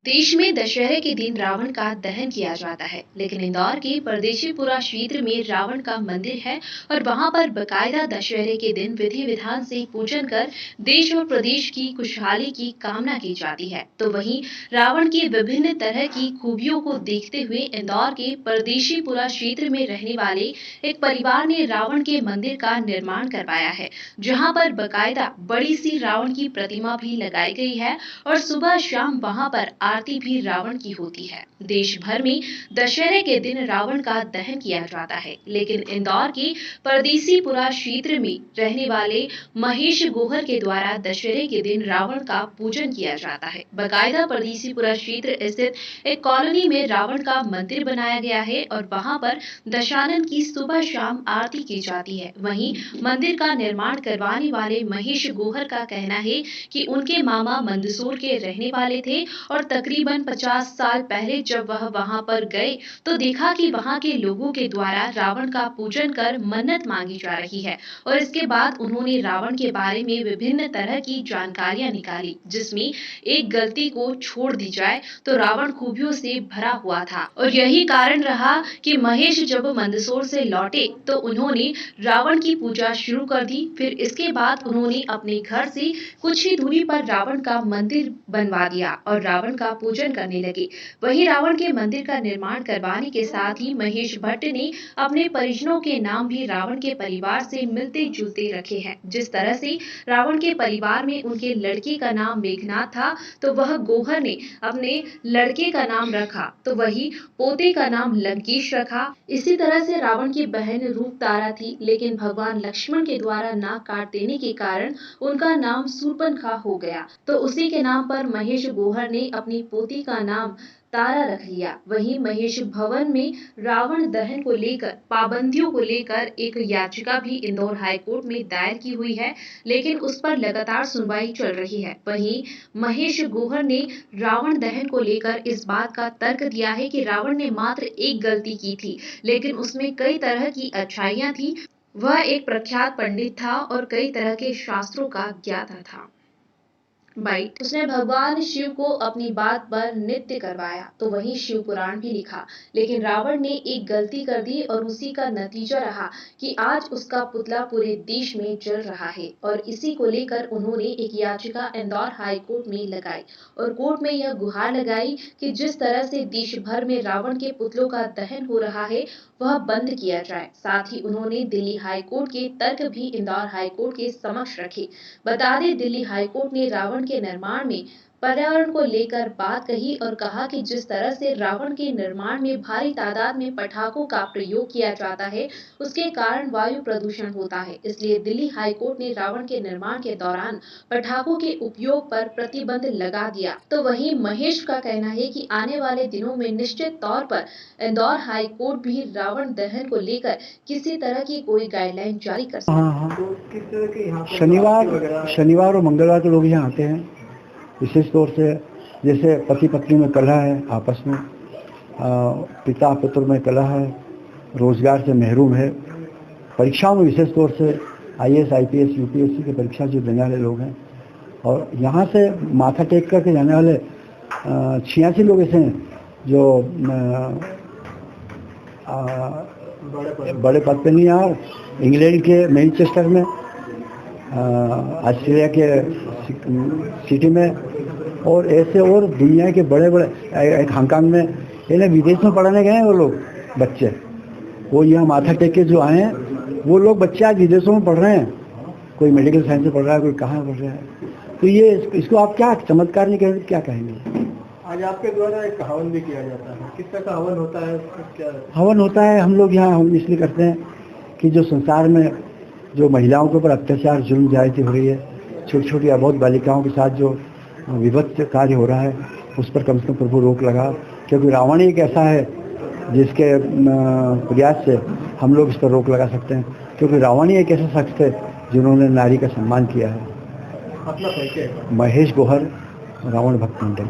देश में दशहरे के दिन रावण का दहन किया जाता है, लेकिन इंदौर के परदेशीपुरा क्षेत्र में रावण का मंदिर है और वहां पर बकायदा दशहरे के दिन विधि विधान से पूजन कर देश और प्रदेश की खुशहाली की कामना की जाती है। तो वहीं रावण की विभिन्न तरह की खूबियों को देखते हुए इंदौर के परदेशीपुरा क्षेत्र में रहने वाले एक परिवार ने रावण के मंदिर का निर्माण करवाया है, जहां पर बकायदा बड़ी सी रावण की प्रतिमा भी लगाई गई है और सुबह शाम वहां पर आरती भी रावण की होती है। देश भर में दशहरे के दिन रावण का दहन किया जाता है, लेकिन इंदौर के परदेसीपुरा क्षेत्र में रहने वाले महेश गोहर के द्वारा दशहरे के दिन रावण का पूजन किया जाता है। बकायदा परदेसीपुरा क्षेत्र स्थित एक कॉलोनी में रावण का मंदिर बनाया गया है और वहां पर दशानन की सुबह शाम आरती की जाती है। वहीं मंदिर का निर्माण करवाने वाले महेश गोहर का कहना है कि उनके मामा मंदसौर के रहने वाले थे और तकरीबन 50 साल पहले जब वह वहां पर गए तो देखा कि वहां के लोगों के द्वारा रावण का पूजन कर मन्नत मांगी जा रही है और इसके बाद उन्होंने रावण के बारे में विभिन्न तरह की जानकारियां निकाली, जिसमें एक गलती को छोड़ दी जाए तो रावण खूबियों से भरा हुआ था और यही कारण रहा कि महेश जब मंदसौर से लौटे तो उन्होंने रावण की पूजा शुरू कर दी। फिर इसके बाद उन्होंने अपने घर से कुछ ही दूरी पर रावण का मंदिर बनवा दिया और रावण का पूजन करने लगे। वहीं रावण के मंदिर का निर्माण करवाने के साथ ही महेश भट्ट ने अपने परिजनों के नाम भी रावण के परिवार से मिलते जुलते रखे हैं। जिस तरह से रावण के परिवार में उनके लड़के का नाम मेघनाथ था, तो वह गोहर ने अपने लड़के का नाम रखा, तो वही पोते का नाम लंकेश रखा। इसी तरह से रावण की बहन रूप तारा थी, लेकिन भगवान लक्ष्मण के द्वारा नाक काट देने के कारण उनका नाम सूर्पनखा हो गया, तो उसी के नाम पर महेश गोहर ने अपनी पोती का नाम तारा रख लिया। वहीं महेश भवन में रावण दहन को लेकर पाबंदियों को लेकर एक याचिका भी इंदौर हाईकोर्ट में दायर की हुई है, लेकिन उस पर लगातार सुनवाई चल रही है। वहीं महेश गोहर ने रावण दहन को लेकर इस बात का तर्क दिया है कि रावण ने मात्र एक गलती की थी, लेकिन उसमें कई तरह की अच्छाइयां थी। वह एक प्रख्यात पंडित था और कई तरह के शास्त्रों का ज्ञाता था। बाइट उसने भगवान शिव को अपनी बात पर नृत्य करवाया, तो वहीं शिव पुराण भी लिखा, लेकिन रावण ने एक गलती कर दी और उसी का नतीजा रहा कि आज उसका पुतला पूरे देश में जल रहा है और इसी को लेकर उन्होंने एक याचिका इंदौर हाई कोर्ट में लगाई और कोर्ट में यह गुहार लगाई कि जिस तरह से देश भर में रावण के पुतलों का दहन हो रहा है वह बंद किया जाए। साथ ही उन्होंने दिल्ली हाई कोर्ट के तर्क भी इंदौर हाई कोर्ट के समक्ष रखे। बता दें, दिल्ली हाई कोर्ट ने रावण के निर्माण में पर्यावरण को लेकर बात कही और कहा कि जिस तरह से रावण के निर्माण में भारी तादाद में पटाखों का प्रयोग किया जाता है, उसके कारण वायु प्रदूषण होता है। इसलिए दिल्ली हाई कोर्ट ने रावण के निर्माण के दौरान पटाखों के उपयोग पर प्रतिबंध लगा दिया। तो वहीं महेश का कहना है कि आने वाले दिनों में निश्चित तौर पर इंदौर हाई कोर्ट भी रावण दहन को लेकर किसी तरह की कोई गाइडलाइन जारी कर सकता है। हाँ, तो किस तरह के यहाँ शनिवार और मंगलवार को लोग यहाँ आते हैं, विशेष तौर से जैसे पति पत्नी में कलह है आपस में, पिता पुत्र में कलह है, रोजगार से महरूम है, परीक्षाओं में विशेष तौर से IAS IPS UPSC की परीक्षा जो देने वाले लोग हैं, और यहाँ से माथा टेक करके जाने वाले 86 लोग ऐसे हैं जो बड़े पद पे नहीं, यार इंग्लैंड के मैनचेस्टर में, ऑस्ट्रेलिया के सिटी में, और ऐसे और दुनिया के बड़े बड़े, एक हांगकांग में, इन्हें विदेश में पढ़ने गए हैं वो लोग बच्चे, वो यहाँ माथा टेक के जो आए हैं वो लोग बच्चे आज विदेशों में पढ़ रहे हैं। कोई मेडिकल साइंस में पढ़ रहा है, कोई कहाँ पढ़ रहा है। तो ये इसको आप क्या चमत्कार नहीं कहेंगे, क्या कहेंगे? आज आपके द्वारा एक हवन भी किया जाता है, किस तरह का हवन होता है? क्या हवन होता है? हम लोग यहाँ हम इसलिए करते हैं कि जो संसार में जो महिलाओं के ऊपर अत्याचार जुल्म ज्यादती हो रही है, छोटी छोटी अबोध बालिकाओं के साथ जो विभत्स कार्य हो रहा है, उस पर कम से कम प्रभु रोक लगा, क्योंकि रावण ही एक ऐसा है जिसके प्रयास से हम लोग इस पर रोक लगा सकते हैं, क्योंकि रावण ही एक ऐसा शख्स है जिन्होंने नारी का सम्मान किया है। अपना परिचय? महेश गोहर, रावण भक्त मंडल।